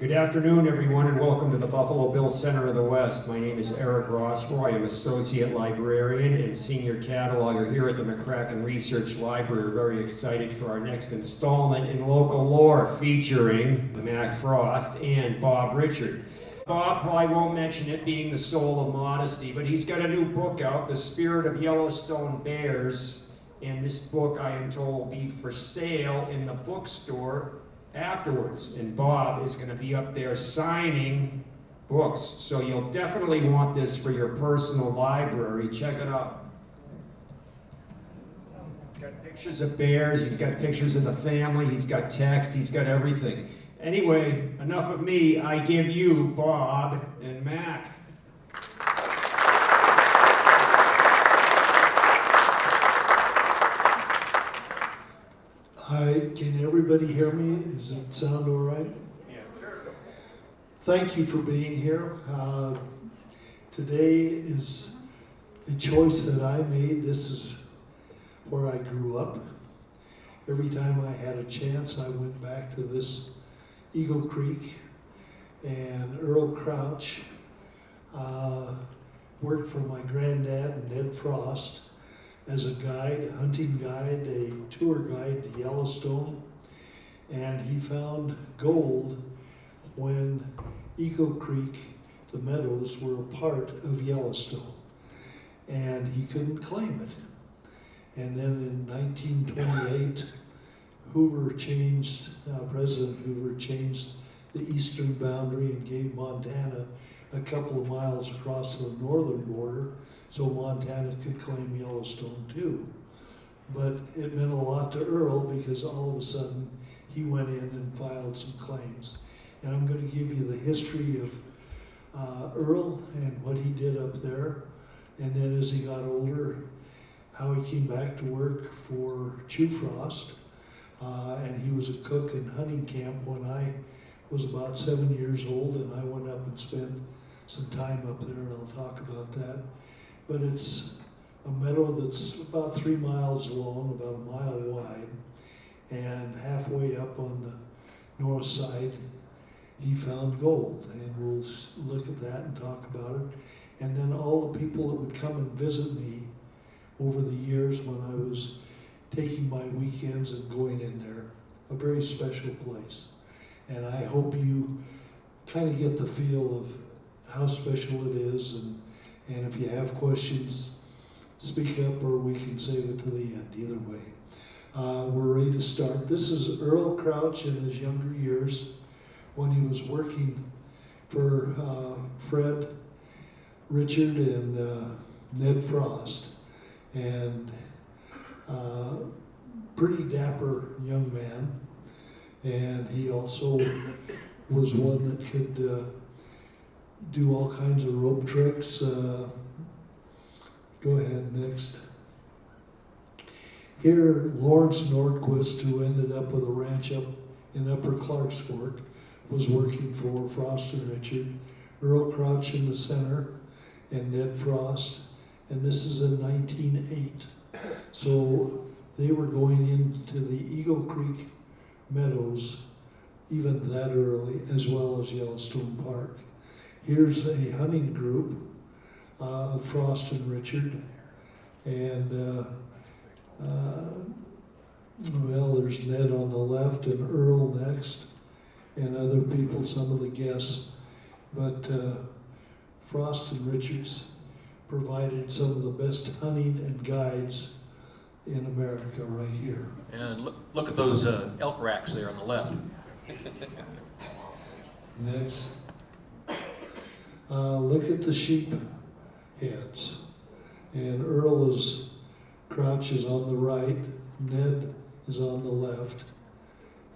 Good afternoon, everyone, and welcome to the Buffalo Bills Center of the West. My name is Eric Rossroy. I am Associate Librarian and Senior Cataloger here at the McCracken Research Library. We're very excited for our next installment in local lore featuring Mac Frost and Bob Richard. Bob probably won't mention it being the soul of modesty, but he's got a new book out, The Spirit of Yellowstone Bears, and this book, I am told, will be for sale in the bookstore afterwards, and Bob is going to be up there signing books, so you'll definitely want this for your personal library. Check it out. He's got pictures of bears, he's got pictures of the family, he's got text, he's got everything. Anyway, enough of me. I give you Bob and Mac. Hi, can everybody hear me? Does it sound all right? Yeah, sure. Thank you for being here. Today is a choice that I made. This is where I grew up. Every time I had a chance, I went back to this Eagle Creek, and Earl Crouch worked for my granddad, Ned Frost, as a guide, hunting guide, a tour guide to Yellowstone, and he found gold when Eagle Creek, the meadows, were a part of Yellowstone, and he couldn't claim it. And then in 1928, President Hoover changed the eastern boundary and gave Montana a couple of miles across the northern border, so Montana could claim Yellowstone too. But it meant a lot to Earl because all of a sudden he went in and filed some claims. And I'm going to give you the history of Earl and what he did up there, and then as he got older, how he came back to work for Chew Frost. And he was a cook in hunting camp when I was about 7 years old, and I went up and spent some time up there, and I'll talk about that. But it's a meadow that's about 3 miles long, about a mile wide, and halfway up on the north side, he found gold, and we'll look at that and talk about it. And then all the people that would come and visit me over the years when I was taking my weekends and going in there, a very special place. And I hope you kind of get the feel of how special it is, and if you have questions, speak up or we can save it to the end, either way. We're ready to start. This is Earl Crouch in his younger years when he was working for Fred, Richard, and Ned Frost. And pretty dapper young man. And he also was one that could do all kinds of rope tricks. Go ahead, next. Here, Lawrence Nordquist, who ended up with a ranch up in Upper Clarks Fork, was working for Frost and Richard. Earl Crouch in the center, and Ned Frost. And this is in 1908. So they were going into the Eagle Creek meadows even that early, as well as Yellowstone Park. Here's a hunting group of Frost and Richard, and well, there's Ned on the left and Earl next, and other people, some of the guests. But Frost and Richards provided some of the best hunting and guides in America right here. And look at those elk racks there on the left. Next. Look at the sheep heads. And Crouch is on the right, Ned is on the left,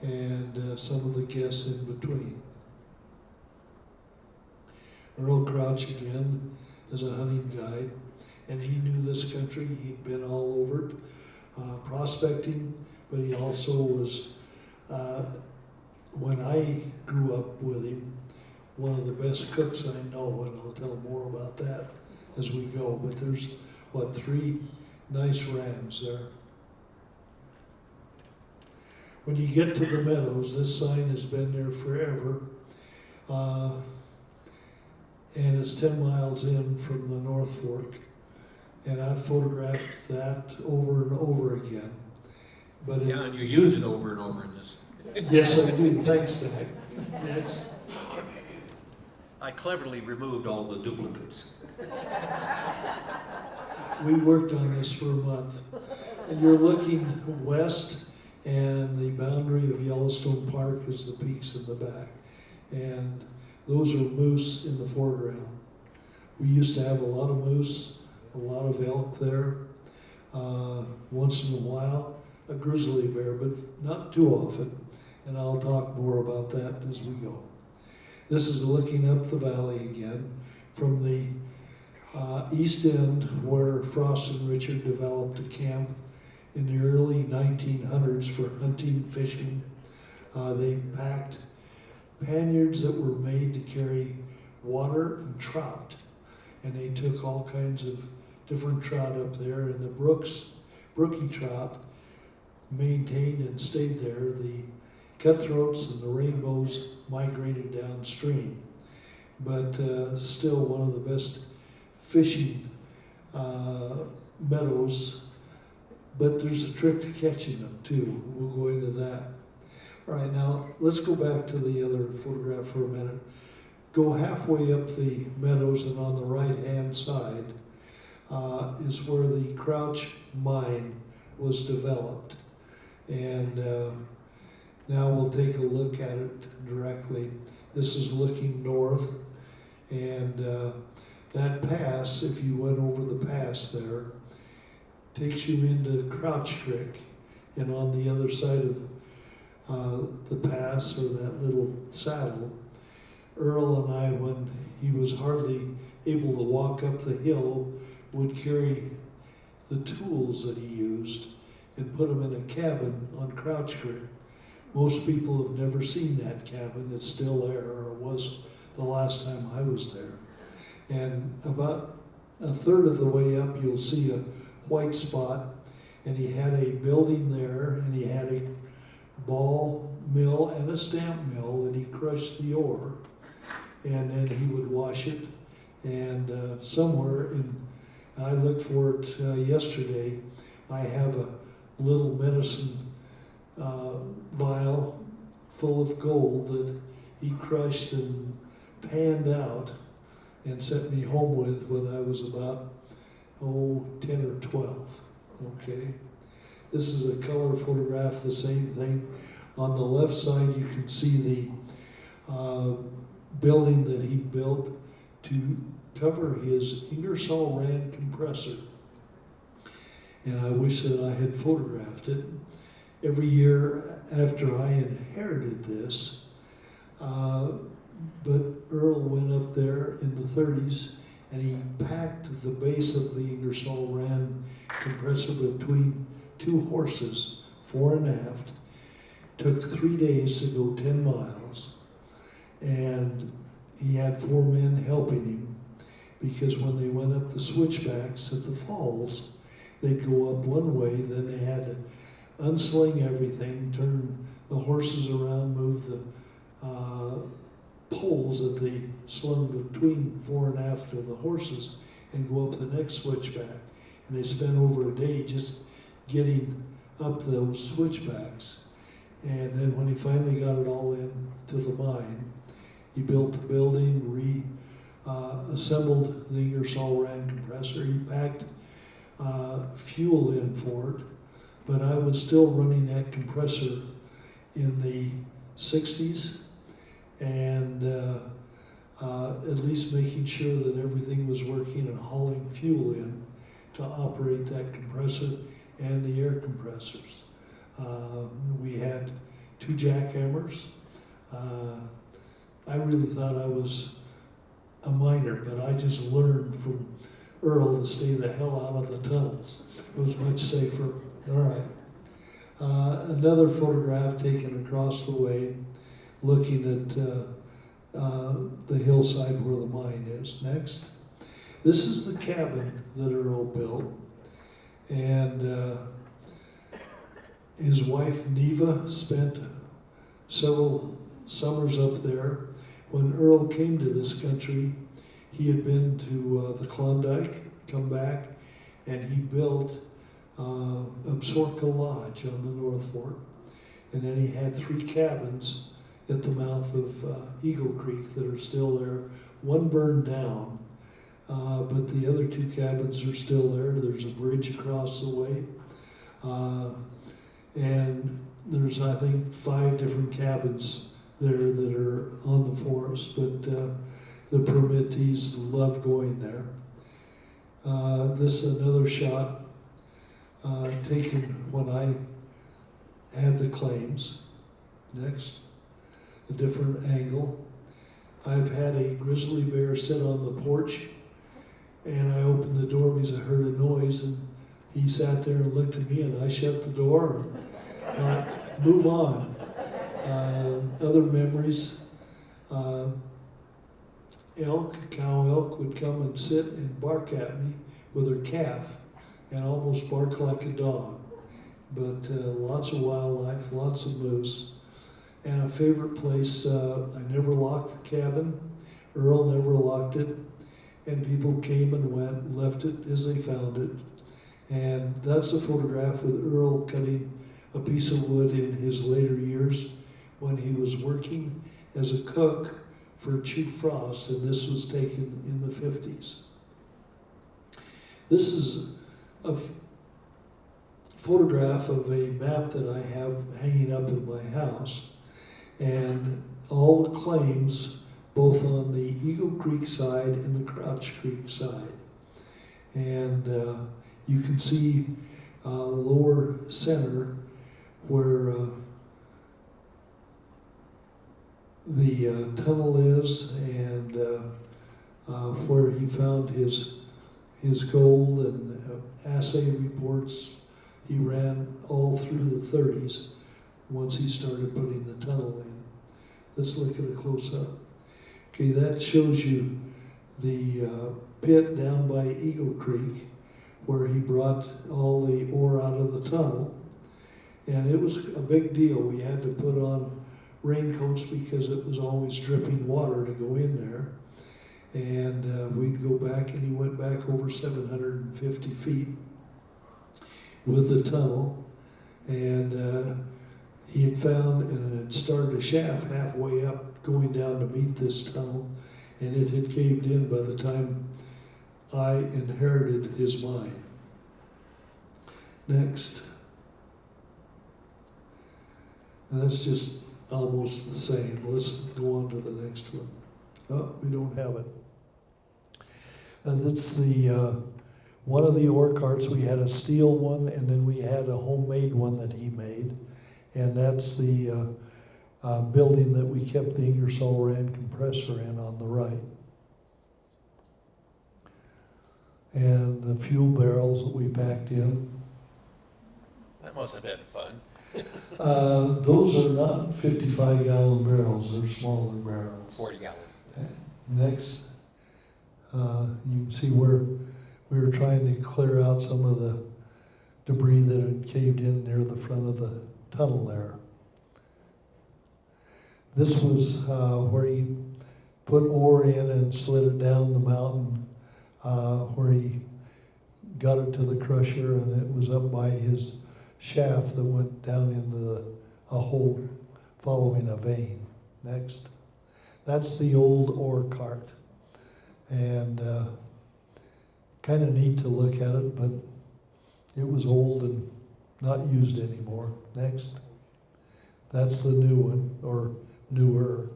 and some of the guests in between. Earl Crouch again is a hunting guide, and he knew this country. He'd been all over it, prospecting, but he also was, when I grew up with him, one of the best cooks I know, and I'll tell more about that as we go. But there's, 3 nice rams there. When you get to the meadows, this sign has been there forever. And it's 10 miles in from the North Fork. And I've photographed that over and over again. But Yeah, and you used it over and over in this. yes, I do. Thanks, Zach. Next. I cleverly removed all the duplicates. We worked on this for a month. You're looking west, and the boundary of Yellowstone Park is the peaks in the back. And those are moose in the foreground. We used to have a lot of moose, a lot of elk there. Once in a while, a grizzly bear, but not too often. And I'll talk more about that as we go. This is looking up the valley again from the east end where Frost and Richard developed a camp in the early 1900s for hunting, fishing. They packed panniers that were made to carry water and trout. And they took all kinds of different trout up there, and the brookie trout maintained and stayed there. The cutthroats and the rainbows migrated downstream. But still one of the best fishing meadows. But there's a trick to catching them too. We'll go into that. All right, now let's go back to the other photograph for a minute. Go halfway up the meadows, and on the right-hand side is where the Crouch mine was developed. And now we'll take a look at it directly. This is looking north, and that pass, if you went over the pass there, takes you into Crouch Creek. And on the other side of the pass, or that little saddle, Earl and I, when he was hardly able to walk up the hill, would carry the tools that he used and put them in a cabin on Crouch Creek. Most people have never seen that cabin. It's still there, or it was the last time I was there. And about a third of the way up, you'll see a white spot, and he had a building there, and he had a ball mill and a stamp mill that he crushed the ore, and then he would wash it. And somewhere I looked for it yesterday, I have a little medicine vial full of gold that he crushed and panned out and sent me home with when I was about 10 or 12. Okay, this is a color photograph, the same thing. On the left side you can see the building that he built to cover his Ingersoll Rand compressor. And I wish that I had photographed it. Every year after I inherited this, but Earl went up there in the 30s, and he packed the base of the Ingersoll Rand compressor between two horses, fore and aft. Took 3 days to go 10 miles, and he had 4 men helping him, because when they went up the switchbacks at the falls, they'd go up one way, then they had to unsling everything, turn the horses around, move the poles that they slung between fore and aft of the horses, and go up the next switchback. And they spent over a day just getting up those switchbacks. And then when he finally got it all in to the mine, he built the building, assembled the Ingersoll Rand compressor. He packed fuel in for it, but I was still running that compressor in the 60s, and at least making sure that everything was working and hauling fuel in to operate that compressor and the air compressors. We had 2 jackhammers. I really thought I was a miner, but I just learned from Earl to stay the hell out of the tunnels. It was much safer. All right. Another photograph taken across the way, looking at the hillside where the mine is. Next. This is the cabin that Earl built, and his wife Neva spent several summers up there When Earl came to this country, he had been to the Klondike, come back, and he built Absorka Lodge on the North Fork. And then he had 3 cabins at the mouth of Eagle Creek that are still there. One burned down, but the other 2 cabins are still there. There's a bridge across the way. And there's, I think, 5 different cabins there that are on the forest, but the permittees love going there. This is another shot taken when I had the claims. Next, a different angle. I've had a grizzly bear sit on the porch, and I opened the door because I heard a noise, and he sat there and looked at me, and I shut the door and thought, move on. Other memories, cow elk would come and sit and bark at me with her calf and almost bark like a dog. But lots of wildlife, lots of moose. And a favorite place, I never locked the cabin. Earl never locked it. And people came and went, left it as they found it. And that's a photograph with Earl cutting a piece of wood in his later years when he was working as a cook for Chief Frost, and this was taken in the 50s. This is a photograph of a map that I have hanging up in my house, and all the claims both on the Eagle Creek side and the Crouch Creek side. And you can see lower center where the tunnel is, and where he found his gold, and assay reports he ran all through the 30s once he started putting the tunnel in. Let's look at a close-up. Okay, that shows you the pit down by Eagle Creek where he brought all the ore out of the tunnel. And it was a big deal. We had to put on raincoats because it was always dripping water to go in there. And we'd go back, and he went back over 750 feet with the tunnel. And he had found and had started a shaft halfway up going down to meet this tunnel, and it had caved in by the time I inherited his mine. Next. And that's just almost the same. Let's go on to the next one. Oh, we don't have it. And that's the one of the ore carts. We had a steel one, and then we had a homemade one that he made. And that's the building that we kept the Ingersoll Rand compressor in on the right. And the fuel barrels that we packed in. That must have been fun. Those are not 55-gallon barrels, they're smaller barrels. 40-gallon. Next, you can see where we were trying to clear out some of the debris that had caved in near the front of the tunnel there. This was where he put ore in and slid it down the mountain, where he got it to the crusher, and it was up by his shaft that went down into a hole following a vein. Next. That's the old ore cart. And kind of neat to look at it, but it was old and not used anymore. Next. That's the new one, or newer.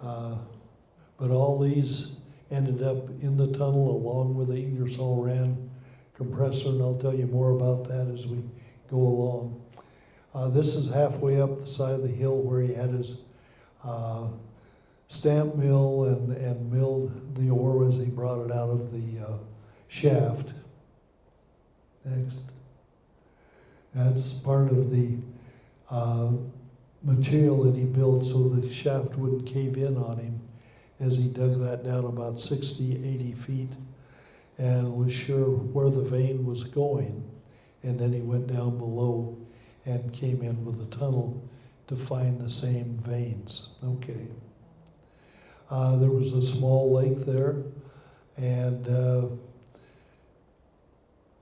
But all these ended up in the tunnel along with the Ingersoll Rand compressor, and I'll tell you more about that as we go along. This is halfway up the side of the hill where he had his stamp mill and milled the ore as he brought it out of the shaft. Next. That's part of the material that he built so the shaft wouldn't cave in on him as he dug that down about 60, 80 feet and was sure where the vein was going. And then he went down below and came in with a tunnel to find the same veins. Okay. There was a small lake there, and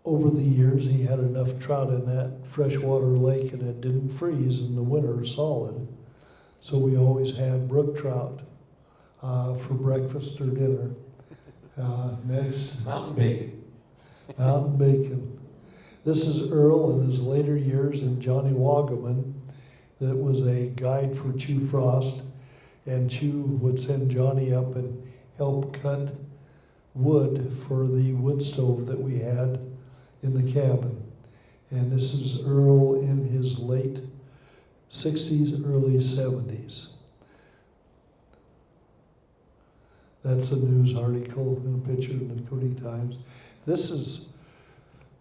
over the years he had enough trout in that freshwater lake, and it didn't freeze in the winter solid. So we always had brook trout for breakfast or dinner. Next. Mountain bacon. Mountain bacon. This is Earl in his later years and Johnny Wagaman, that was a guide for Chew Frost, and Chew would send Johnny up and help cut wood for the wood stove that we had in the cabin. And this is Earl in his late 60s, early 70s. That's a news article and a picture in the Cody Times. This is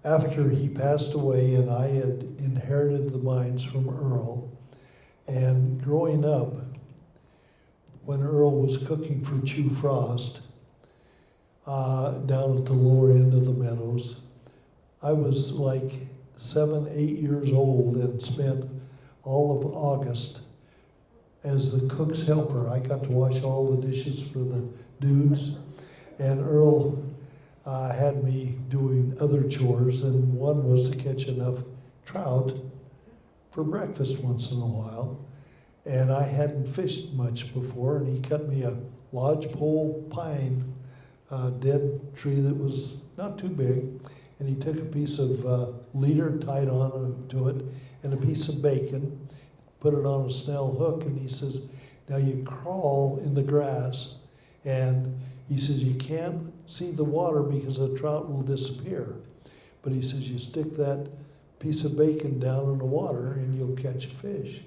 after he passed away, and I had inherited the mines from Earl. And growing up, when Earl was cooking for Chew Frost down at the lower end of the meadows, I was like 7, 8 years old and spent all of August as the cook's helper. I got to wash all the dishes for the dudes, and Earl had me doing other chores, and one was to catch enough trout for breakfast once in a while. And I hadn't fished much before, and he cut me a lodgepole pine dead tree that was not too big, and he took a piece of leader tied on to it and a piece of bacon, put it on a snell hook, and he says, now you crawl in the grass, and he says you can't see the water because the trout will disappear. But he says you stick that piece of bacon down in the water and you'll catch a fish.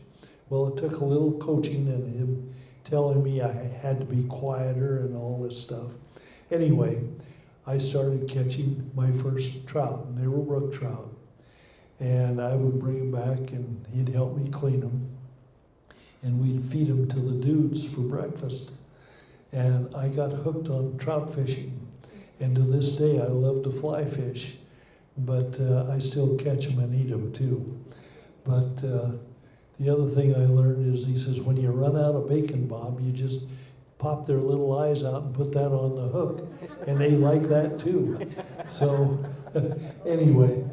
Well, it took a little coaching and him telling me I had to be quieter and all this stuff. Anyway, I started catching my first trout, and they were brook trout. And I would bring them back, and he'd help me clean them. And we'd feed them to the dudes for breakfast. And I got hooked on trout fishing. And to this day, I love to fly fish, but I still catch them and eat them too. But the other thing I learned is, he says, when you run out of bacon, Bob, you just pop their little eyes out and put that on the hook. And they like that too. So anyway,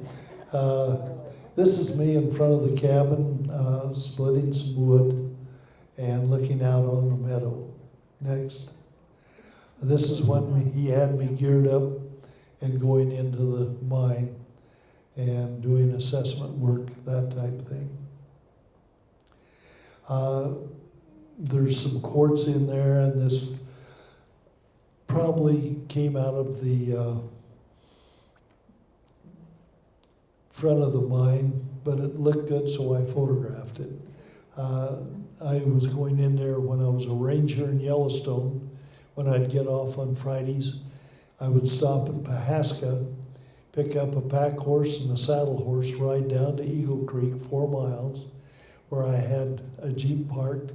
this is me in front of the cabin, splitting some wood and looking out on the meadow. Next. This is when he had me geared up and going into the mine and doing assessment work, that type of thing. There's some quartz in there, and this probably came out of the front of the mine, but it looked good, so I photographed it. I was going in there when I was a ranger in Yellowstone. When I'd get off on Fridays, I would stop at Pahaska, pick up a pack horse and a saddle horse, ride down to Eagle Creek, 4 miles, where I had a Jeep parked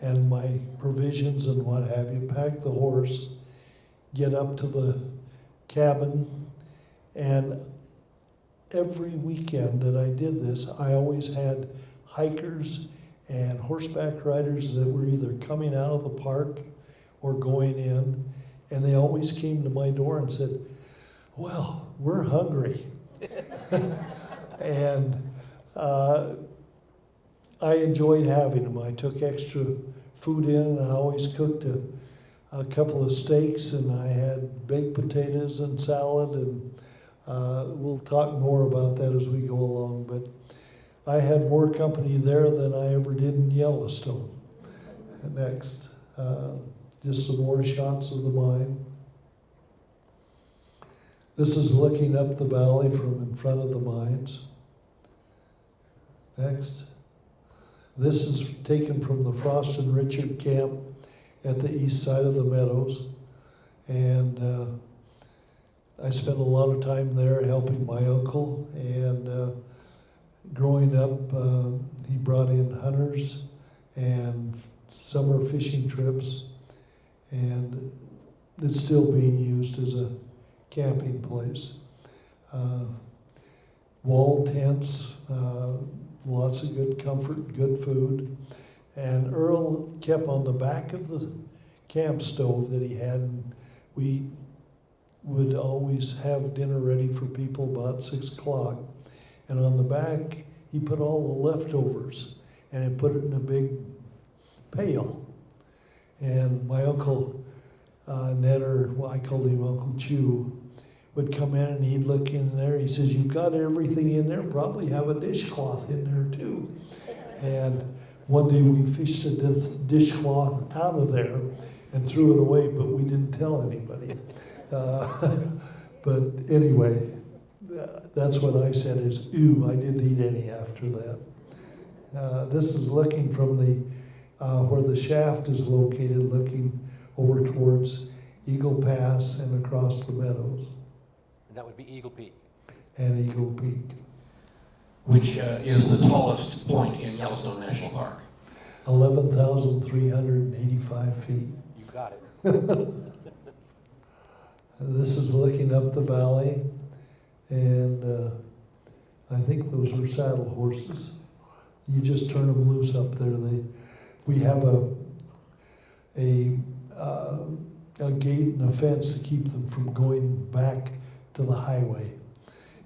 and my provisions and what have you, pack the horse, get up to the cabin, and every weekend that I did this, I always had hikers and horseback riders that were either coming out of the park or going in, and they always came to my door and said, well, we're hungry. And I enjoyed having them. I took extra food in, and I always cooked a couple of steaks, and I had baked potatoes and salad, and we'll talk more about that as we go along, but I had more company there than I ever did in Yellowstone. Next, just some more shots of the mine. This is looking up the valley from in front of the mines. Next. This is taken from the Frost and Richard camp at the east side of the meadows. And I spent a lot of time there helping my uncle. And growing up, he brought in hunters and summer fishing trips. And it's still being used as a camping place. Wall tents, lots of good comfort, good food. And Earl kept on the back of the camp stove that he had. And we would always have dinner ready for people about 6 o'clock. And on the back, he put all the leftovers and he put it in a big pail. And my uncle Ned, or well, I called him Uncle Chew, would come in and he'd look in there. He says, "You've got everything in there, probably have a dishcloth in there too." And one day we fished the dishcloth out of there and threw it away, but we didn't tell anybody. But anyway, that's what I said is, "Ooh, I didn't eat any after that." This is looking from the where the shaft is located, looking over towards Eagle Pass and across the meadows. That would be Eagle Peak. And Eagle Peak. Which is the tallest point in Yellowstone National Park. 11,385 feet. You got it. This is looking up the valley, and I think those are saddle horses. You just turn them loose up there. We have a gate and a fence to keep them from going back to the highway.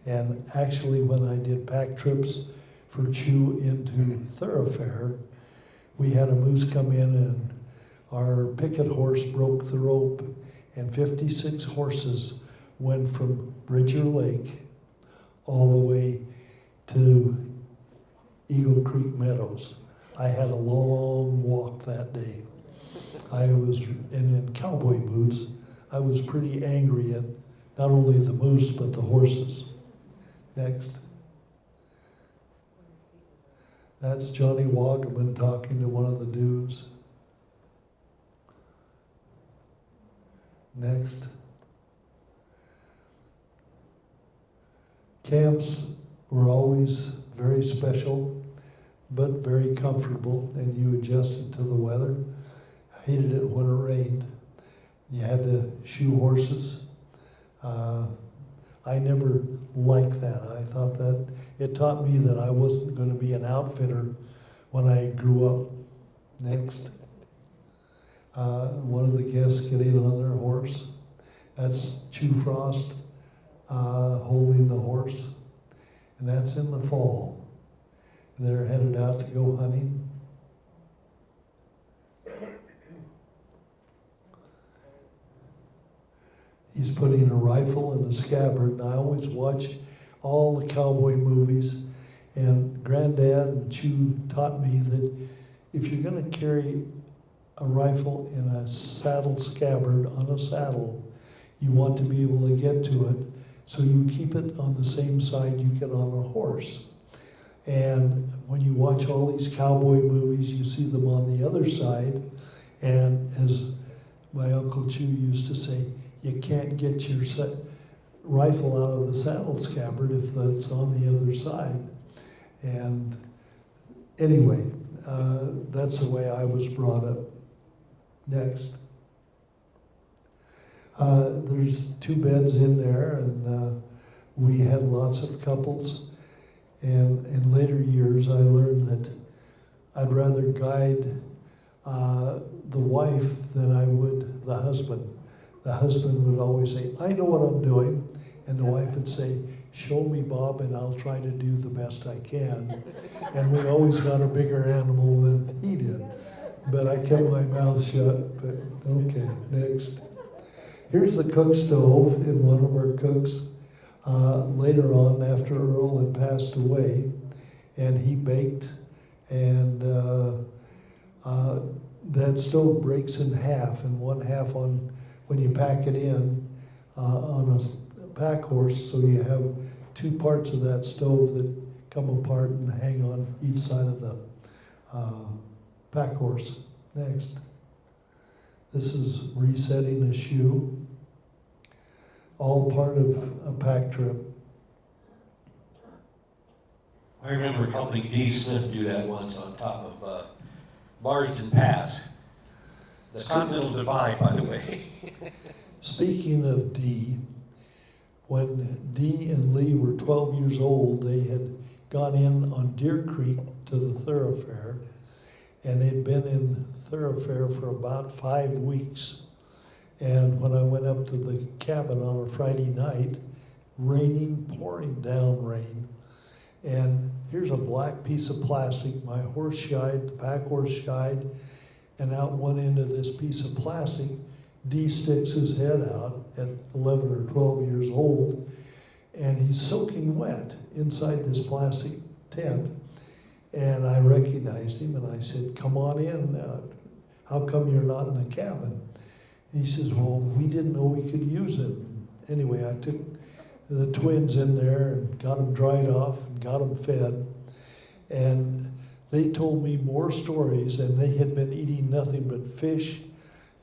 And actually, when I did pack trips for Chew into Thoroughfare, we had a moose come in and our picket horse broke the rope, and 56 horses went from Bridger Lake all the way to Eagle Creek Meadows. I had a long walk that day. And in cowboy boots, I was pretty angry at not only the moose, but the horses. Next. That's Johnny Wagaman talking to one of the dudes. Next. Camps were always very special, but very comfortable, and you adjusted to the weather. Hated it when it rained. You had to shoe horses. I never liked that. I thought that it taught me that I wasn't going to be an outfitter when I grew up. Next. One of the guests getting on their horse. That's Chew Frost holding the horse. And that's in the fall. They're headed out to go hunting. He's putting a rifle in a scabbard, and I always watch all the cowboy movies, and Granddad and Chew taught me that if you're going to carry a rifle in a saddle scabbard on a saddle, you want to be able to get to it, so you keep it on the same side you get on a horse. And when you watch all these cowboy movies, you see them on the other side, and as my Uncle Chew used to say, you can't get your rifle out of the saddle scabbard if it's on the other side. And anyway, that's the way I was brought up. Next. There's 2 beds in there, and we had lots of couples. And in later years, I learned that I'd rather guide the wife than I would the husband. The husband would always say, "I know what I'm doing," and the wife would say, "Show me, Bob, and I'll try to do the best I can." And we always got a bigger animal than he did. But I kept my mouth shut, but okay, next. Here's the cook stove in one of our cooks. Later on, after Earl had passed away, and he baked, and that stove breaks in half, and one half on when you pack it in on a pack horse, so you have 2 parts of that stove that come apart and hang on each side of the pack horse. Next. This is resetting a shoe, all part of a pack trip. I remember helping Dee Smith do that once on top of Marsden Pass. The Continental Divide, by the way. Speaking of Dee, when Dee and Lee were 12 years old, they had gone in on Deer Creek to the Thoroughfare, and they'd been in thoroughfare for about 5 weeks. And when I went up to the cabin on a Friday night, raining, pouring down rain, and here's a black piece of plastic. My horse shied, the pack horse shied, and out one end of this piece of plastic, Dee sticks his head out at 11 or 12 years old, and he's soaking wet inside this plastic tent. And I recognized him, and I said, "Come on in. How come you're not in the cabin?" And he says, "Well, we didn't know we could use it." Anyway, I took the twins in there and got them dried off and got them fed. And they told me more stories, and they had been eating nothing but fish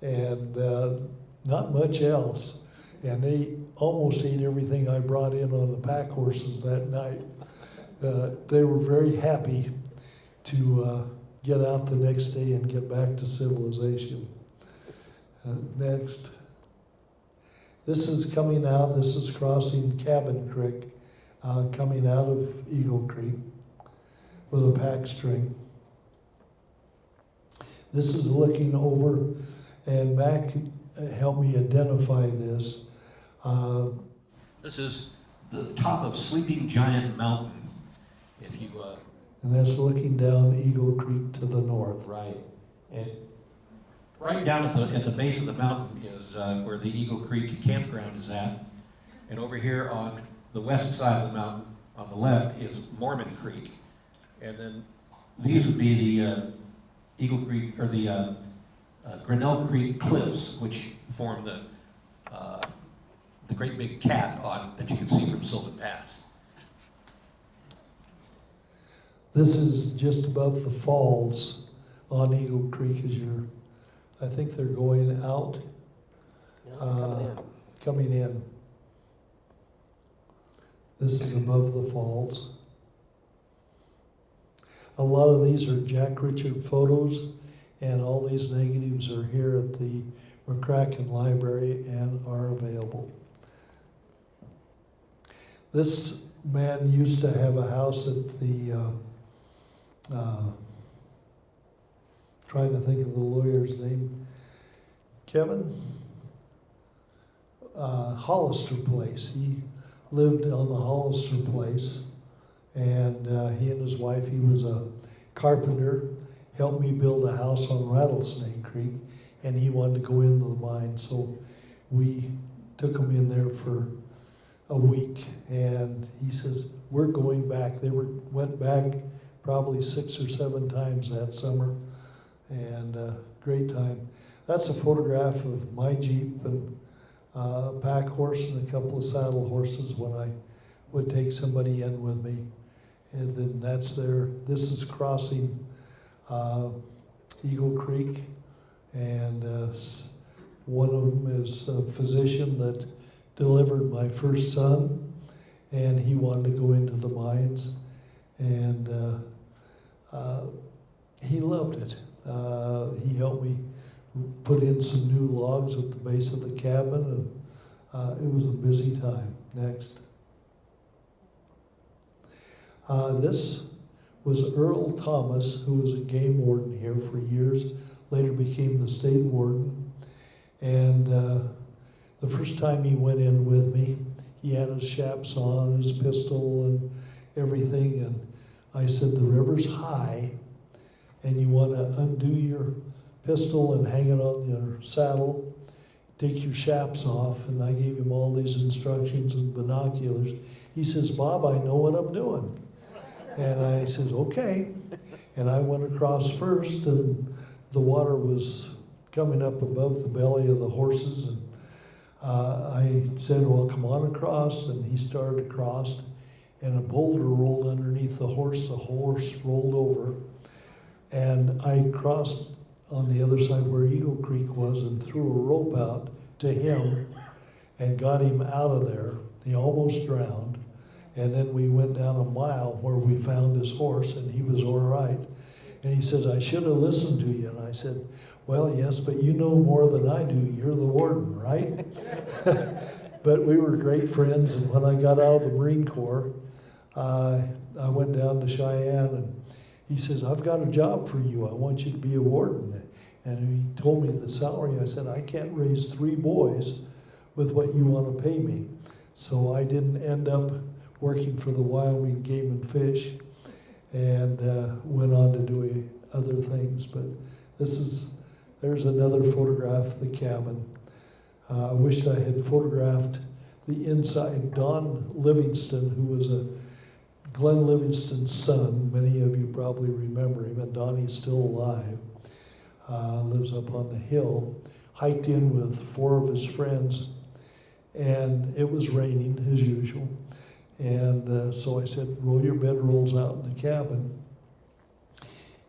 and not much else. And they almost ate everything I brought in on the pack horses that night. They were very happy to get out the next day and get back to civilization. Next. This is coming out, this is crossing Cabin Creek, coming out of Eagle Creek with a pack string. This is looking over, and Mac helped me identify this. This is the top of Sleeping Giant Mountain. If you, And that's looking down Eagle Creek to the north. right, and right down at the base of the mountain is where the Eagle Creek campground is at. And over here on the west side of the mountain, on the left, is Mormon Creek. And then these would be the Eagle Creek, or the Grinnell Creek Cliffs, which form the great big cat that you can see from Sylvan Pass. This is just above the falls on Eagle Creek as I think they're going out, coming in. This is above the falls. A lot of these are Jack Richard photos, and all these negatives are here at the McCracken Library and are available. This man used to have a house at the, trying to think of the lawyer's name, Kevin? Hollister Place. He lived on the Hollister Place, and he and his wife, he was a carpenter, helped me build a house on Rattlesnake Creek, and he wanted to go into the mine, so we took him in there for a week, and he says, "We're going back." They went back probably 6 or 7 times that summer, and great time. That's a photograph of my Jeep and a pack horse and a couple of saddle horses when I would take somebody in with me. And then that's there. This is crossing Eagle Creek, and one of them is a physician that delivered my first son, and he wanted to go into the mines, and he loved it. He helped me put in some new logs at the base of the cabin, and it was a busy time. Next. This was Earl Thomas, who was a game warden here for years, later became the state warden. And the first time he went in with me, he had his chaps on, his pistol and everything, and I said, "The river's high, and you want to undo your pistol and hang it on your saddle, take your chaps off," and I gave him all these instructions and binoculars. He says, "Bob, I know what I'm doing." And I says, "Okay." And I went across first, and the water was coming up above the belly of the horses, and I said, "Well, come on across," and he started across, and a boulder rolled underneath the horse rolled over, and I crossed on the other side where Eagle Creek was and threw a rope out to him and got him out of there. He almost drowned, and then we went down a mile where we found his horse, and he was all right. And he says, "I should have listened to you." And I said, "Well, yes, but you know more than I do. You're the warden, right?" But we were great friends, and when I got out of the Marine Corps, I went down to Cheyenne, and he says, I've got a job for you. I want you to be a warden. And he told me the salary. I said, I can't raise 3 boys with what you want to pay me. So I didn't end up working for the Wyoming Game and Fish, and went on to do other things. But there's another photograph of the cabin. I wish I had photographed the inside. Don Livingston, who was Glenn Livingston's son, many of you probably remember him, and Donnie's still alive, lives up on the hill, hiked in with 4 of his friends, and it was raining as usual. And so I said, roll your bedrolls out in the cabin.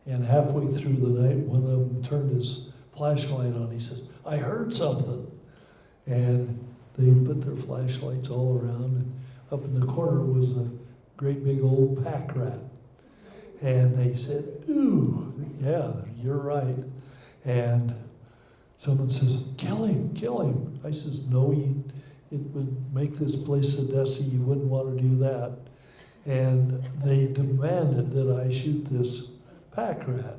And halfway through the night, one of them turned his flashlight on. He says, I heard something. And they put their flashlights all around, and up in the corner was a great big old pack rat. And they said, ooh, yeah, you're right. And someone says, kill him, kill him. I says, no, it would make this place so dusty, you wouldn't want to do that. And they demanded that I shoot this pack rat.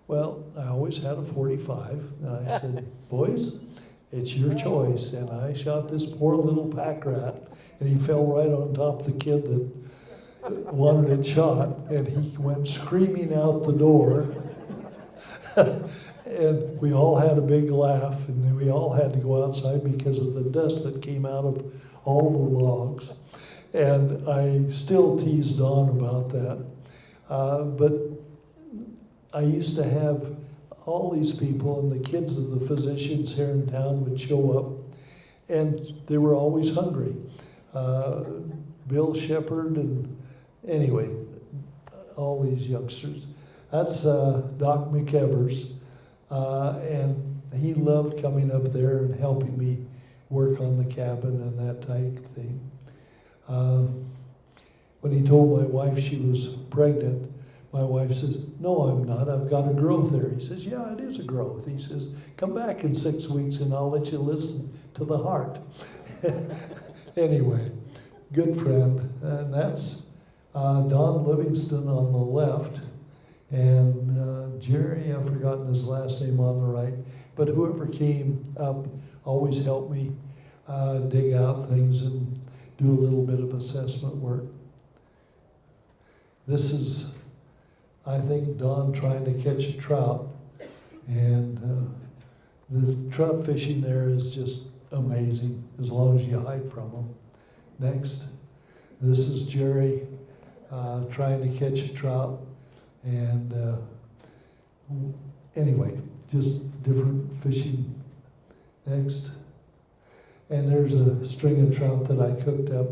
Well, I always had a .45, and I said, boys, it's your choice. And I shot this poor little pack rat, and he fell right on top of the kid that wanted it shot, and he went screaming out the door. And we all had a big laugh, and then we all had to go outside because of the dust that came out of all the logs. And I still tease Don about that. But I used to have all these people, and the kids of the physicians here in town would show up, and they were always hungry. Bill Shepard, and anyway, all these youngsters. That's Doc McEvers. And he loved coming up there and helping me work on the cabin and that type of thing. When he told my wife she was pregnant, my wife says, no, I'm not. I've got a growth there. He says, yeah, it is a growth. He says, come back in 6 weeks and I'll let you listen to the heart. Anyway, good friend. And that's Don Livingston on the left. And Jerry, I've forgotten his last name on the right, but whoever came up always helped me dig out things and do a little bit of assessment work. This is, I think, Don trying to catch a trout, and the trout fishing there is just amazing as long as you hide from them. Next, this is Jerry trying to catch a trout. And anyway, just different fishing. Next. And there's a string of trout that I cooked up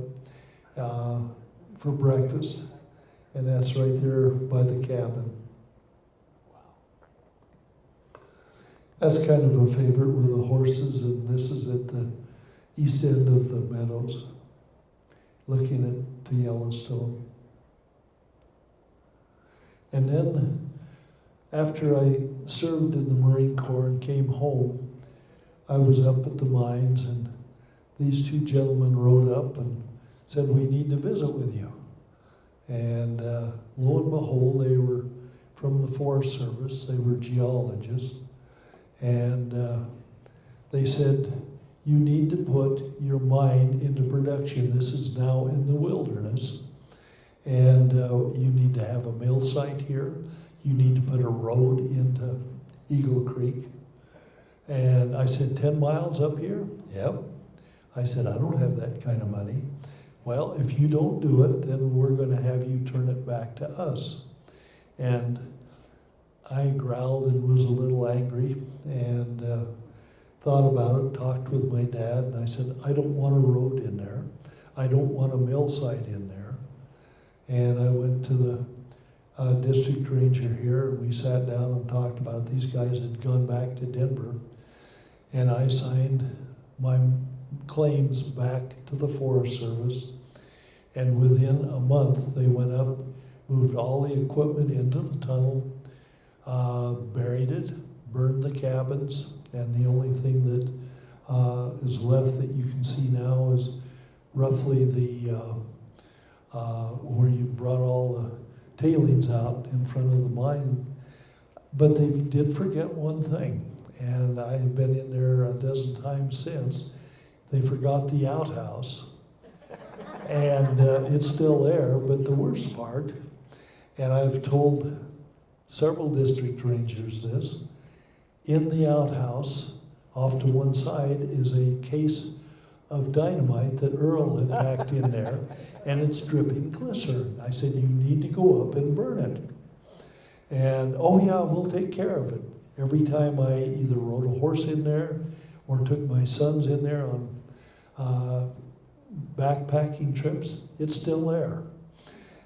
for breakfast. And that's right there by the cabin. That's kind of a favorite with the horses, and this is at the east end of the meadows, looking at the Yellowstone. And then, after I served in the Marine Corps and came home, I was up at the mines, and these 2 gentlemen rode up and said, we need to visit with you. And lo and behold, they were from the Forest Service. They were geologists. And they said, you need to put your mine into production. This is now in the wilderness. And you need to have a mill site here. You need to put a road into Eagle Creek. And I said, 10 miles up here? Yep. I said, I don't have that kind of money. Well, if you don't do it, then we're going to have you turn it back to us. And I growled and was a little angry and thought about it, talked with my dad, and I said, I don't want a road in there. I don't want a mill site in there. And I went to the district ranger here, and we sat down and talked about it. These guys had gone back to Denver, and I signed my claims back to the Forest Service, and within a month they went up, moved all the equipment into the tunnel, buried it, burned the cabins, and the only thing that is left that you can see now is roughly the where you brought all the tailings out in front of the mine. But they did forget one thing, and I've been in there a dozen times since. They forgot the outhouse. And it's still there, but the worst part, and I've told several district rangers this, in the outhouse, off to one side, is a case of dynamite that Earl had packed in there, and it's dripping glycerin. I said, you need to go up and burn it. And, oh yeah, we'll take care of it. Every time I either rode a horse in there or took my sons in there on backpacking trips, it's still there.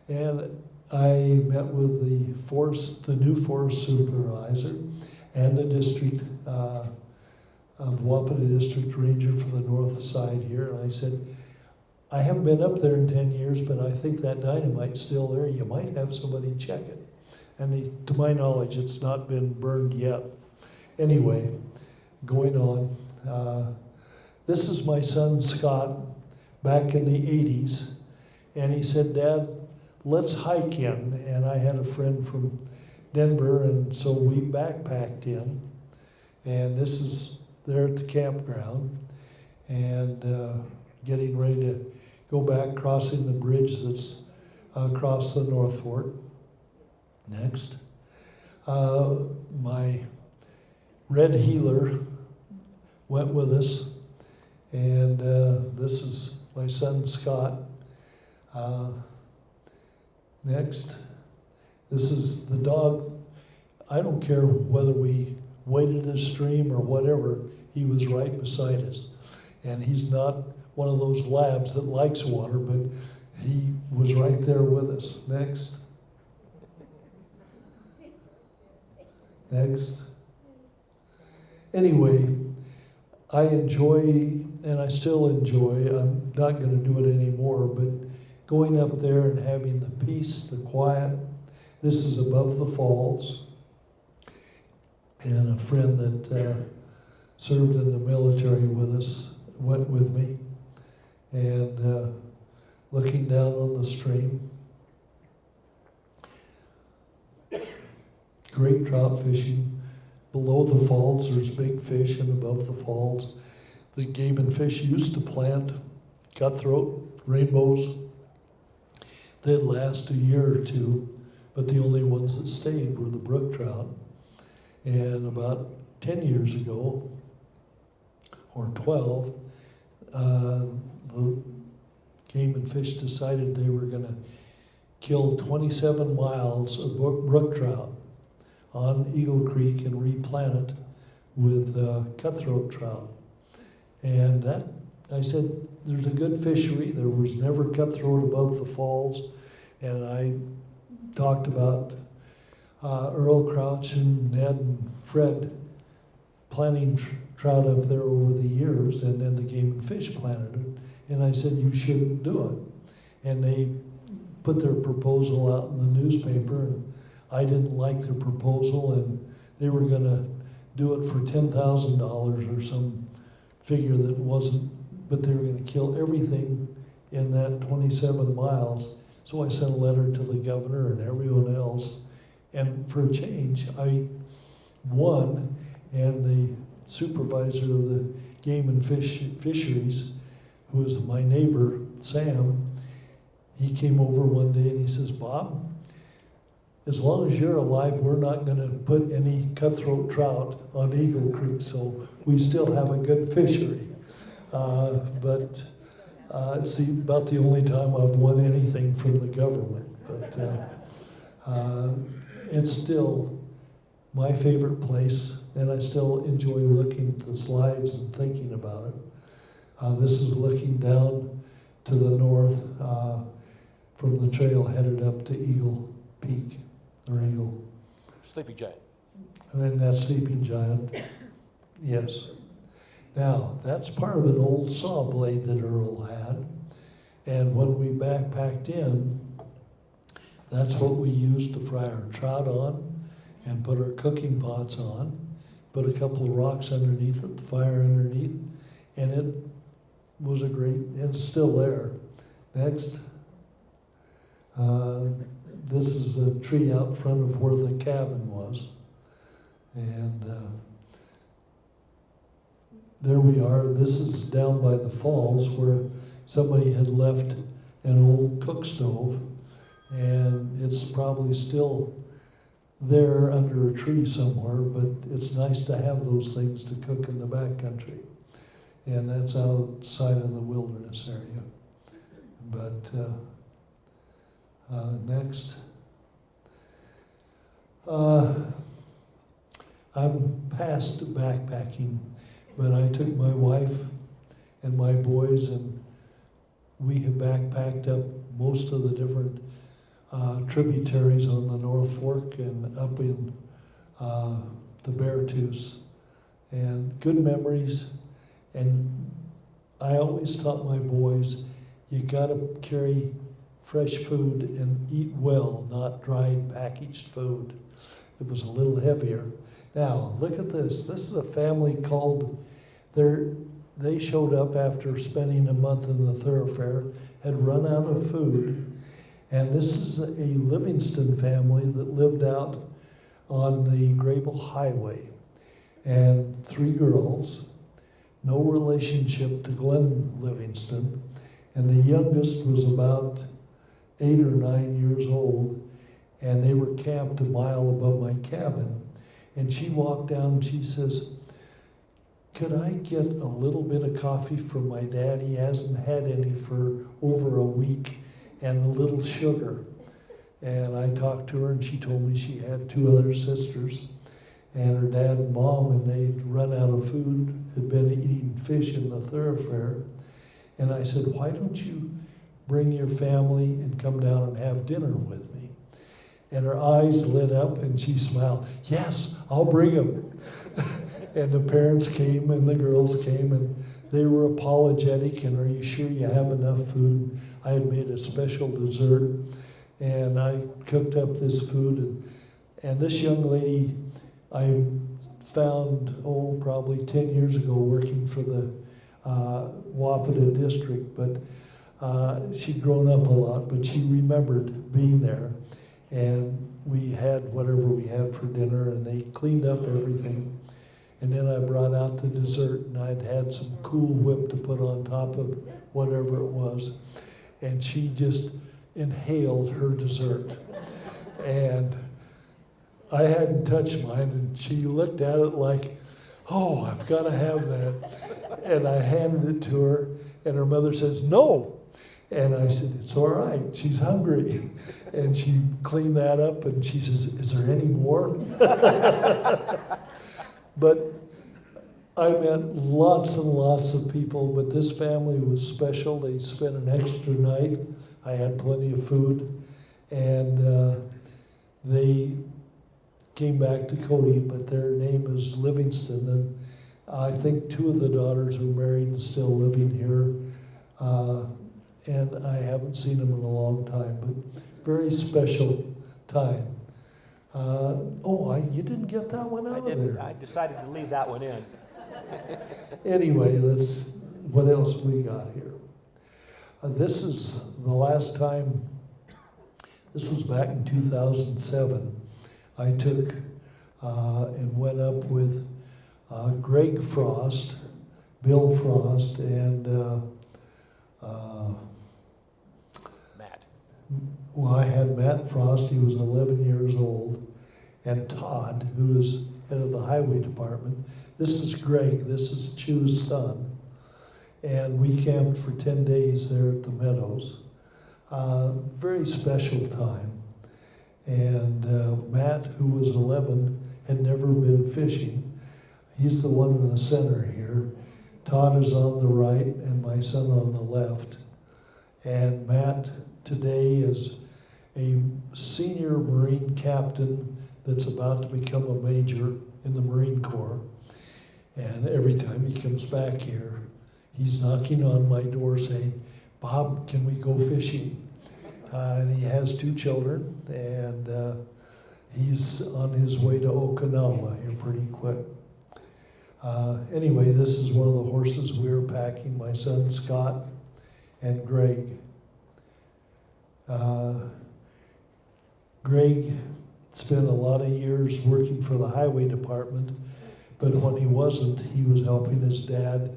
And I met with the new forest supervisor and the district of Wapiti District Ranger for the north side here, and I said, I haven't been up there in 10 years, but I think that dynamite's still there. You might have somebody check it. And to my knowledge, it's not been burned yet. Anyway, going on. This is my son Scott back in the 80s, and he said, Dad, let's hike in. And I had a friend from Denver, and so we backpacked in. And this is there at the campground, and getting ready to go back, crossing the bridge that's across the North Fork. Next. My red healer went with us, and this is my son Scott. Next. This is the dog. I don't care whether we waded a stream or whatever, he was right beside us. And he's not one of those labs that likes water, but he was right there with us. Next. Next. Anyway, I enjoy, and I still enjoy, I'm not going to do it anymore, but going up there and having the peace, the quiet. This is above the falls. And a friend that served in the military with us went with me. And looking down on the stream. Great trout fishing. Below the falls, there's big fish, and above the falls, the game and fish used to plant cutthroat, rainbows. They'd last a year or two, but the only ones that stayed were the brook trout. And about 10 years ago, or 12, the game and fish decided they were going to kill 27 miles of brook trout on Eagle Creek and replant it with cutthroat trout. And that, I said, there's a good fishery. There was never cutthroat above the falls. And I talked about Earl Crouch and Ned and Fred planting trout up there over the years, and then the Game and Fish planted it. And I said, you shouldn't do it. And they put their proposal out in the newspaper, and I didn't like their proposal, and they were going to do it for $10,000 or some figure that wasn't, but they were going to kill everything in that 27 miles. So I sent a letter to the governor and everyone else, and for a change, I won, and the supervisor of the Game and Fisheries, who was my neighbor, Sam, he came over one day and he says, Bob, as long as you're alive, we're not going to put any cutthroat trout on Eagle Creek, so we still have a good fishery. But it's about the only time I've won anything from the government. But it's still my favorite place, and I still enjoy looking at the slides and thinking about it. This is looking down to the north from the trail headed up to Eagle Peak, or Eagle. Sleepy Giant. And that sleeping giant, yes. Now, that's part of an old saw blade that Earl had. And when we backpacked in, that's what we used to fry our trout on and put our cooking pots on, put a couple of rocks underneath it, the fire underneath, and it was a great, it's still there. Next. this is a tree out front of where the cabin was. And there we are. This is down by the falls where somebody had left an old cook stove, and it's probably still there under a tree somewhere, but it's nice to have those things to cook in the backcountry. And that's outside of the wilderness area. But next. I'm past backpacking, but I took my wife and my boys, and we have backpacked up most of the different tributaries on the North Fork and up in the Beartooth, and good memories. And I always taught my boys, you gotta carry fresh food and eat well, not dried packaged food. It was a little heavier. Now, look at this. This is a family called, they showed up after spending a month in the thoroughfare, had run out of food. And this is a Livingston family that lived out on the Grable Highway. And 3 girls, no relationship to Glenn Livingston. And the youngest was about 8 or 9 years old. And they were camped a mile above my cabin. And she walked down and she says, could I get a little bit of coffee from my dad? He hasn't had any for over a week, and a little sugar. And I talked to her, and she told me she had 2 other sisters, and her dad and mom, and they'd run out of food, had been eating fish in the thoroughfare. And I said, why don't you bring your family and come down and have dinner with me? And her eyes lit up, and she smiled. Yes, I'll bring them. And the parents came, and the girls came, and they were apologetic, and are you sure you have enough food? I had made a special dessert, and I cooked up this food. And this young lady I found, probably 10 years ago, working for the Wapata district, but she'd grown up a lot, but she remembered being there. And we had whatever we had for dinner, and they cleaned up everything. And then I brought out the dessert, and I'd had some Cool Whip to put on top of whatever it was. And she just inhaled her dessert. And I hadn't touched mine, and she looked at it like, oh, I've got to have that. And I handed it to her, and her mother says, no. And I said, it's all right, she's hungry. And she cleaned that up, and she says, is there any more? But I met lots and lots of people, but this family was special. They spent an extra night. I had plenty of food, and they came back to Cody, but their name is Livingston, and I think 2 of the daughters are married and still living here, and I haven't seen them in a long time, but very special time. You didn't get that one out I of didn't. there. I decided to leave that one in. Anyway, what else we got here? This is the last time, this was back in 2007. I took and went up with Greg Frost, Bill Frost, and Matt. well, I had Matt Frost, he was 11 years old, and Todd, who is head of the highway department. This is Greg, this is Chu's son. And we camped for 10 days there at the Meadows. Very special time. And Matt, who was 11, had never been fishing. He's the one in the center here. Todd is on the right and my son on the left. And Matt today is a senior Marine captain that's about to become a major in the Marine Corps. And every time he comes back here, he's knocking on my door saying, Bob, can we go fishing? And he has 2 children, and he's on his way to Okinawa here pretty quick. Anyway, this is one of the horses we were packing, my son Scott, and Greg. Greg spent a lot of years working for the highway department, but when he wasn't, he was helping his dad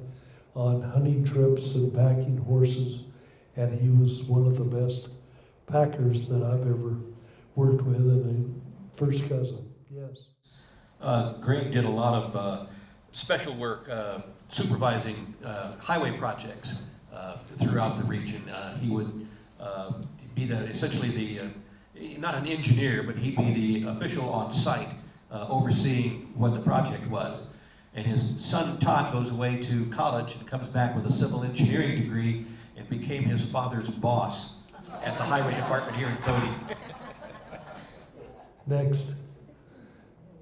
on hunting trips and packing horses, and he was one of the best packers that I've ever worked with, and a first cousin. Yes. Greg did a lot of special work supervising highway projects throughout the region. He would be essentially not an engineer, but he'd be the official on site overseeing what the project was. And his son Todd goes away to college and comes back with a civil engineering degree and became his father's boss at the highway department here in Cody. Next.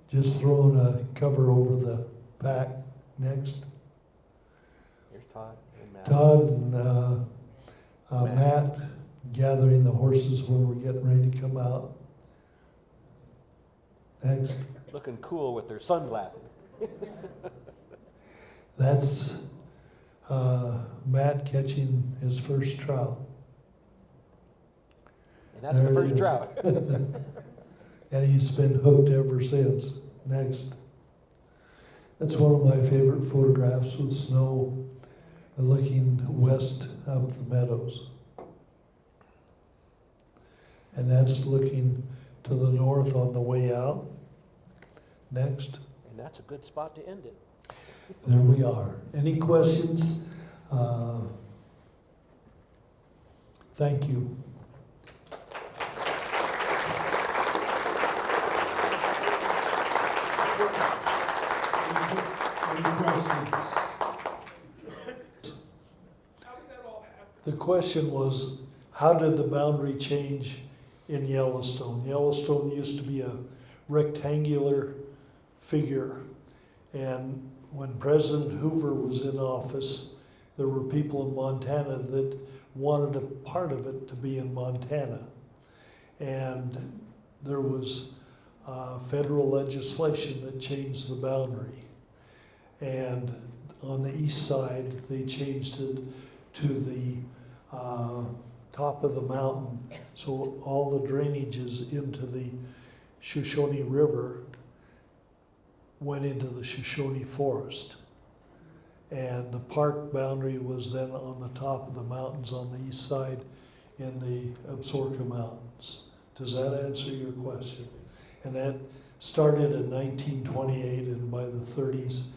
Just throwing a cover over the pack. Next. Here's Todd and Matt. Todd and Matt gathering the horses when we're getting ready to come out. Next. Looking cool with their sunglasses. That's Matt catching his first trout. And that's There the it first is. trout. And he's been hooked ever since. Next. That's one of my favorite photographs with snow looking west up the meadows. And that's looking to the north on the way out. Next. And that's a good spot to end it. There we are. Any questions? Thank you. Any questions? The question was, how did the boundary change in Yellowstone? Yellowstone used to be a rectangular figure, and when President Hoover was in office, there were people in Montana that wanted a part of it to be in Montana. And there was federal legislation that changed the boundary. And on the east side, they changed it to the top of the mountain. So all the drainages into the Shoshone River went into the Shoshone Forest. And the park boundary was then on the top of the mountains on the east side in the Absaroka Mountains. Does that answer your question? And that started in 1928, and by the 30s,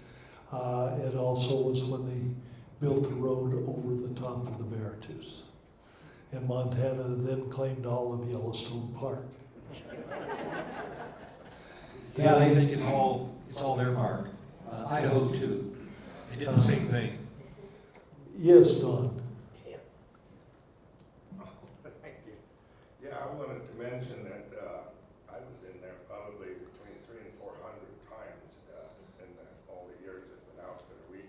it also was when they built the road over the top of the Beartooth. And Montana then claimed all of Yellowstone Park. Yeah, they think it's all their park. Idaho too. They did the same thing. Yes, Don. Thank you. Yeah, I wanted to mention that I was in there probably between 300 and 400 times in all the years as an outfitter. We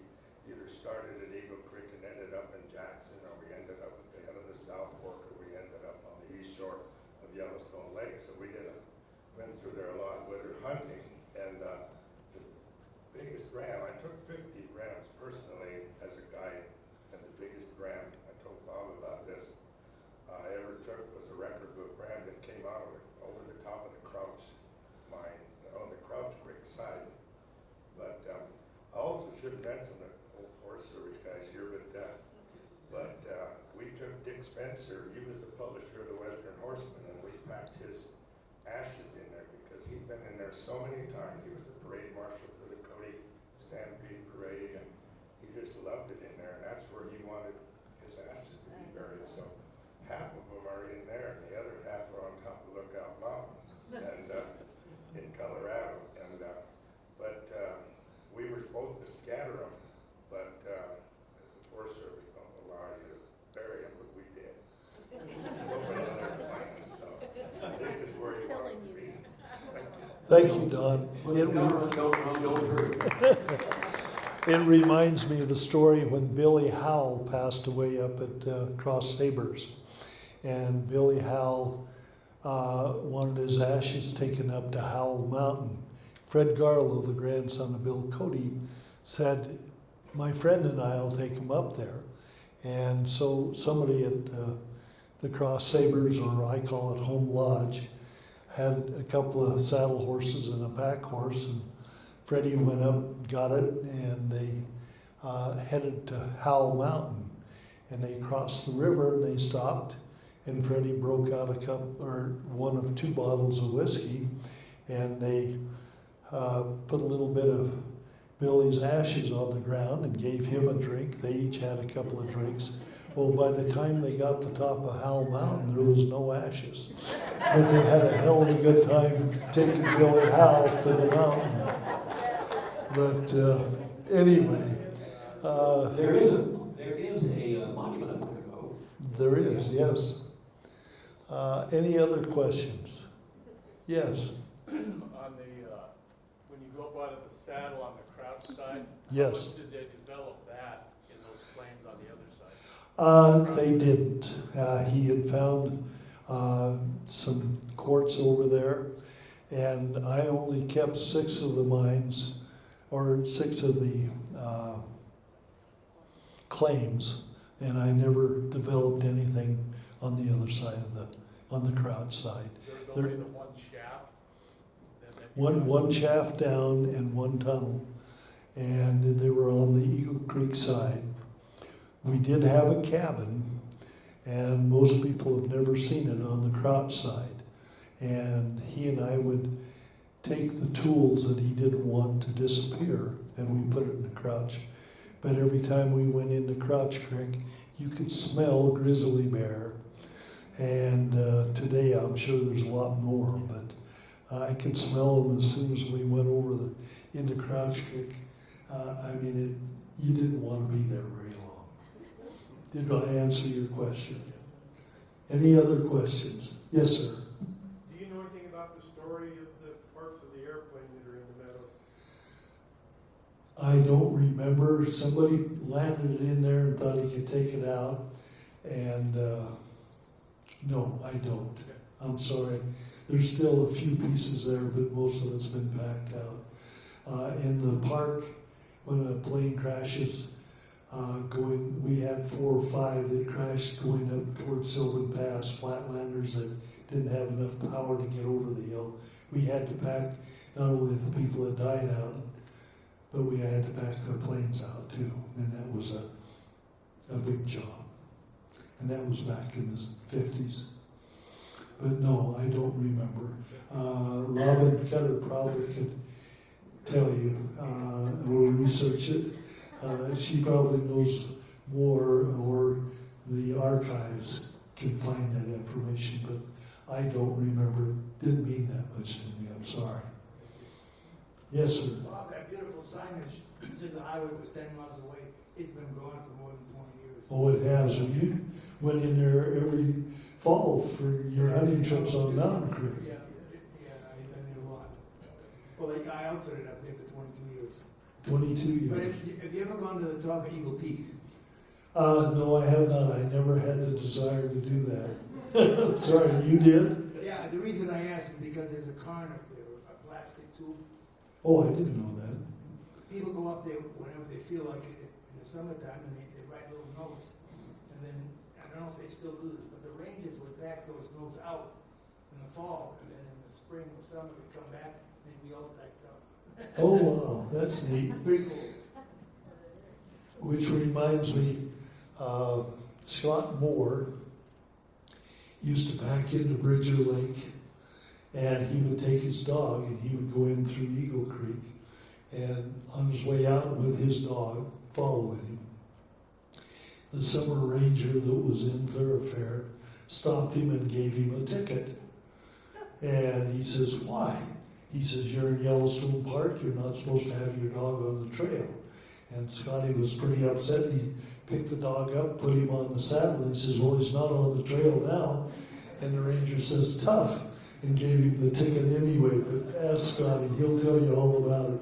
either started at Eagle Creek and ended up in Jackson, or we ended up at the head of the South Fork, or we ended up on the east shore of Yellowstone Lake. So we went through there a lot winter hunting, and the biggest ram, I took 50 rams personally as a guide, and the biggest ram, I told Bob about this, I ever took was a record book ram that came out of over the top of the Crouch mine, on the Crouch Creek side. But I also should mention the old Forest Service guys here, but we took Dick Spencer, he was the publisher of the Western Horseman, and we packed his ashes in there because he'd been in there so many times. He was the parade marshal for the Cody Stampede Parade, and he just loved it in there, and that's where he wanted his ashes to be buried. So half of them are in there, and the other half are on top of Lookout Mountain, and in Colorado. And but we were supposed to scatter them, but the Forest Service don't allow you to bury them, but we did. Nobody will ever find them, so I think this is where you want it to be. Thank you, Don. Don't hurt. It reminds me of a story when Billy Howell passed away up at Cross Sabers. And Billy Howell wanted his ashes taken up to Howell Mountain. Fred Garlow, the grandson of Bill Cody, said, my friend and I will take him up there. And so somebody at the Cross Sabers, or I call it Home Lodge, had a couple of saddle horses and a pack horse, and Freddie went up, got it, and they headed to Howell Mountain. And they crossed the river and they stopped, and Freddie broke out one of 2 bottles of whiskey, and they put a little bit of Billy's ashes on the ground and gave him a drink. They each had a couple of drinks. Well, by the time they got to the top of Howell Mountain, there was no ashes. But they had a hell of a good time taking Billy Howell to the mountain. But anyway. There is a monument up there, though. There is, yes. Any other questions? Yes, On the, when you go up out of the saddle on the crouch side, yes. how much did they develop that in those plains on the other side? They didn't. He had found some quartz over there, and I only kept 6 of the mines, or 6 of the claims, and I never developed anything on the other side on the crouch side. There was only the one shaft? One shaft down and 1 tunnel, and they were on the Eagle Creek side. We did have a cabin, and most people have never seen it on the crouch side. And he and I would take the tools that he didn't want to disappear, and we put it in the crouch. But every time we went into Crouch Creek, you could smell grizzly bear. And today I'm sure there's a lot more, but I could smell them as soon as we went over into Crouch Creek. You didn't want to be there very long. Did I answer your question? Any other questions? Yes, sir. Do you know anything about the story of the parts of the airplane that are in the meadow? I don't remember. Somebody landed it in there and thought he could take it out. And no, I don't. I'm sorry. There's still a few pieces there, but most of it's been packed out. In the park, when a plane crashes, we had 4 or 5 that crashed going up towards Sylvan Pass, flatlanders that didn't have enough power to get over the hill. We had to pack not only the people that died out, but we had to pack their planes out too, and that was a big job. And that was back in the 50s. But no, I don't remember. Robin Cutter probably could tell you, or research it. She probably knows more, or the archives can find that information, but I don't remember. It didn't mean that much to me, I'm sorry. Yes, sir. Bob, that beautiful signage that says the highway was 10 miles away, it's been gone for more than 20 years. Oh, it has. You went in there every fall for your hunting trips on Mountain Creek. Yeah, I've been there a lot. Well, I outfitted up there for 22 years. 22 But years. have you ever gone to the top of Eagle Peak? No, I have not. I never had the desire to do that. Sorry, you did? Yeah, the reason I ask is because there's a cairn up there, a plastic tube. Oh, I didn't know that. People go up there whenever they feel like it in the summertime, and they write little notes. And then, I don't know if they still do this, but the rangers would back those notes out in the fall, and then in the spring or summer, they'd come back, and they'd be all tacked up. Oh, wow, that's neat. Pretty cool. Which reminds me, Scott Moore used to back into Bridger Lake, and he would take his dog and he would go in through Eagle Creek, and on his way out with his dog following him, the summer ranger that was in Thoroughfare stopped him and gave him a ticket. And he says, "Why?" He says, "You're in Yellowstone Park, you're not supposed to have your dog on the trail." And Scotty was pretty upset. He picked the dog up, put him on the saddle, and he says, "Well, he's not on the trail now." And the ranger says, "Tough," and gave him the ticket anyway. But ask Scotty, he'll tell you all about it.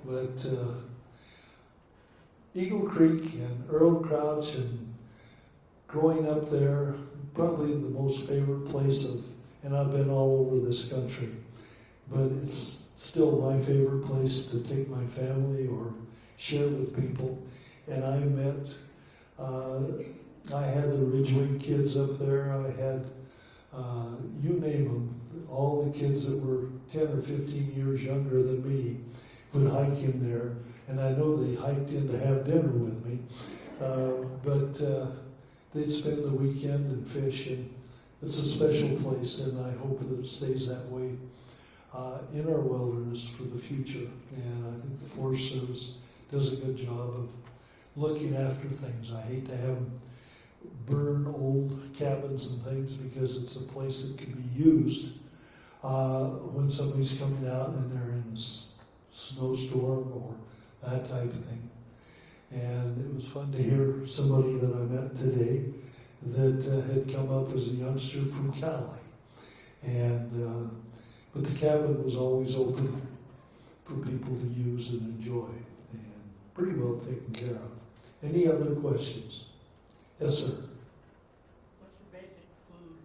But Eagle Creek and Earl Crouch, and growing up there, probably the most favorite place and I've been all over this country, but it's still my favorite place to take my family or share with people. And I met, I had the Ridgeway kids up there. I had you name them, all the kids that were 10 or 15 years younger than me would hike in there, and I know they hiked in to have dinner with me, but they'd spend the weekend and fish, and it's a special place, and I hope that it stays that way in our wilderness for the future. And I think the Forest Service does a good job of looking after things. I hate to have them burn old cabins and things because it's a place that can be used when somebody's coming out and they're in a snowstorm or that type of thing. And it was fun to hear somebody that I met today that had come up as a youngster from Cali. And but the cabin was always open for people to use and enjoy, and pretty well taken care of. Any other questions? Yes, sir. What's your basic food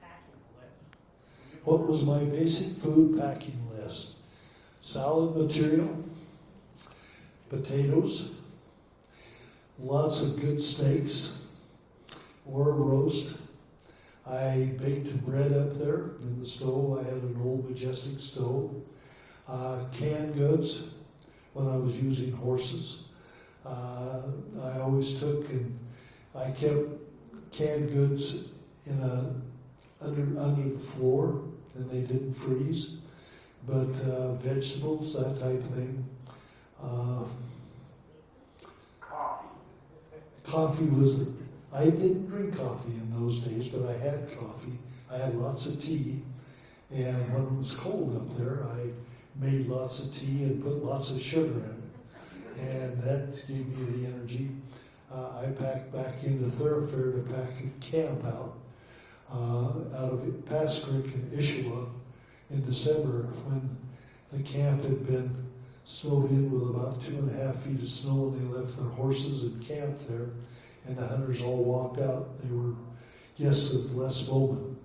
packing list? What was my basic food packing list? Solid material, potatoes, lots of good steaks, or a roast. I baked bread up there in the stove. I had an old Majestic stove. Canned goods when I was using horses. I always took and I kept canned goods in under the floor, and they didn't freeze. But vegetables, that type of thing. Coffee was. I didn't drink coffee in those days, but I had coffee. I had lots of tea, and when it was cold up there, I made lots of tea and put lots of sugar in it, and that gave me the energy. I packed back into Thoroughfare to pack a camp out of Pass Creek in Ishua in December when the camp had been snowed in with about 2.5 feet of snow, and they left their horses and camped there. And the hunters all walked out. They were guests of Les Bowman.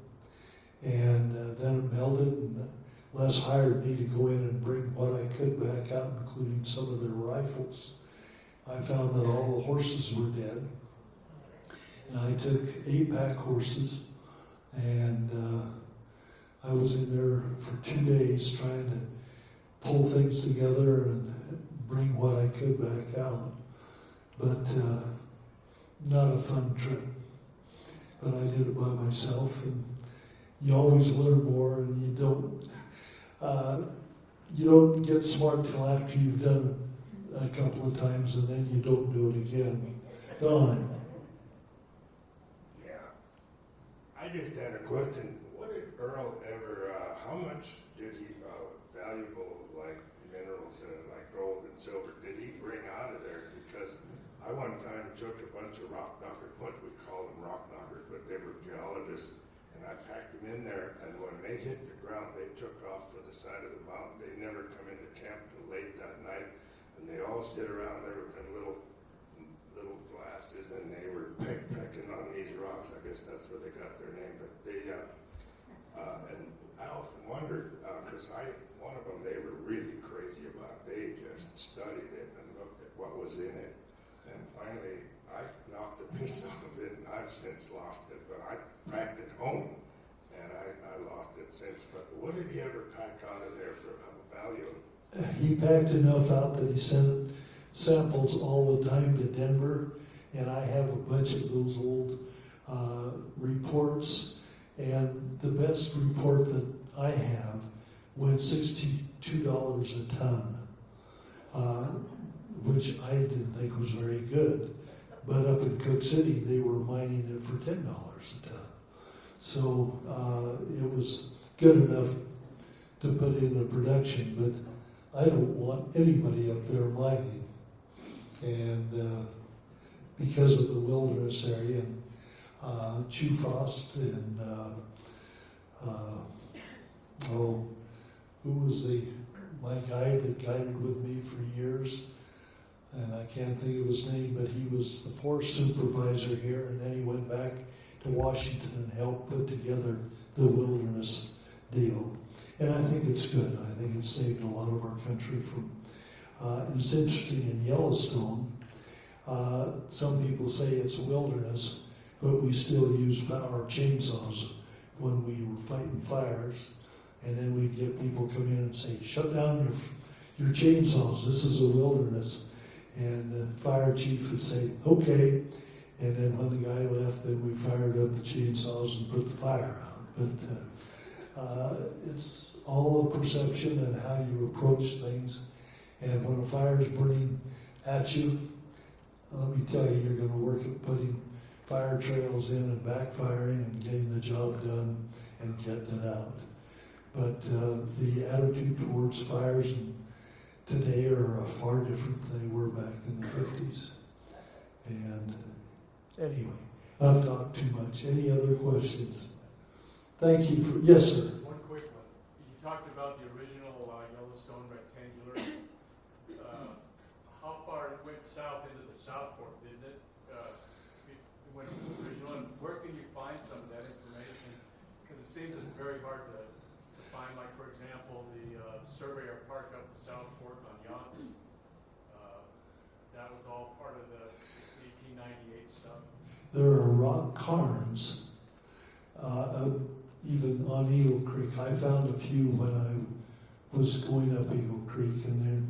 And then it melted, and Les hired me to go in and bring what I could back out, including some of their rifles. I found that all the horses were dead. And I took 8 pack horses, and I was in there for 2 days trying to pull things together and bring what I could back out. But not a fun trip, but I did it by myself, and you always learn more, and you don't get smart till after you've done it a couple of times, and then you don't do it again. Don. Yeah. I just had a question. What did Earl ever, how much did he, valuable, like minerals, like gold and silver, did he bring out of there? Because I one time took a bunch of rock knockers, what we call them rock knockers, but they were geologists, and I packed them in there, and when they hit the ground, they took off for the side of the mountain. They never come into camp till late that night, and they all sit around there with them little glasses, and they were pecking on these rocks. I guess that's where they got their name, but they, and I often wondered, because one of them they were really crazy about. They just studied it and looked at what was in it. And finally, I knocked a piece off of it, and I've since lost it. But I packed it home, and I lost it since. But what did he ever pack out of there for value? He packed enough out that he sent samples all the time to Denver, and I have a bunch of those old reports. And the best report that I have went $62 a ton. Which I didn't think was very good. But up in Cook City, they were mining it for $10 a ton. So it was good enough to put into production, but I don't want anybody up there mining. And because of the wilderness area, and Chew Frost and, who was my guy that guided with me for years? And I can't think of his name, but he was the forest supervisor here, and then he went back to Washington and helped put together the wilderness deal. And I think it's good. I think it saved a lot of our country from, it's interesting in Yellowstone, some people say it's a wilderness, but we still use power chainsaws when we were fighting fires. And then we'd get people come in and say, shut down your chainsaws, this is a wilderness. And the fire chief would say, okay. And then when the guy left, then we fired up the chainsaws and put the fire out. But it's all a perception and how you approach things. And when a fire is burning at you, let me tell you, you're going to work at putting fire trails in and backfiring and getting the job done and getting it out. But the attitude towards fires today are far different than they were back in the 50s. And anyway, I've talked too much. Any other questions? Thank you for, yes, sir. One quick one. You talked about the original Yellowstone rectangular. How far it went south into the South Fork, didn't it? It went original, and where can you find some of that information? Because it seems it's very hard to find, like, for example, the Surveyor Park up the South Fork on Yachts. That was all part of the 1898 stuff. There are rock cairns, even on Eagle Creek. I found a few when I was going up Eagle Creek, and there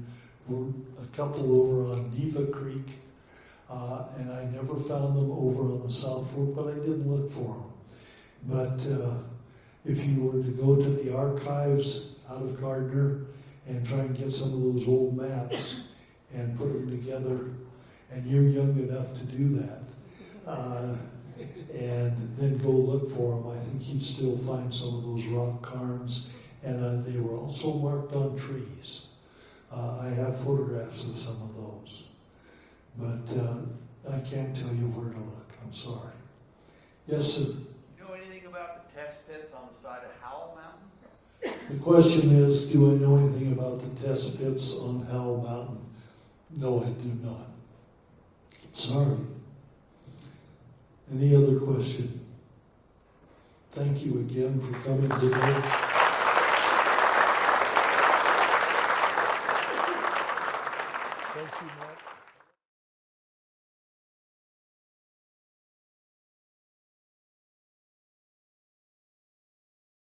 were a couple over on Neva Creek, and I never found them over on the South Fork, but I didn't look for them. But if you were to go to the archives out of Gardner and try and get some of those old maps and put them together, and you're young enough to do that, and then go look for them, I think you'd still find some of those rock cairns, and they were also marked on trees. I have photographs of some of those, but I can't tell you where to look. I'm sorry. Yes, sir. You know anything about the test pits on the side of Howell Mountain? The question is, do I know anything about the test pits on Howell Mountain? No, I do not. Sorry. Any other question? Thank you again for coming today. Thank you, Mark.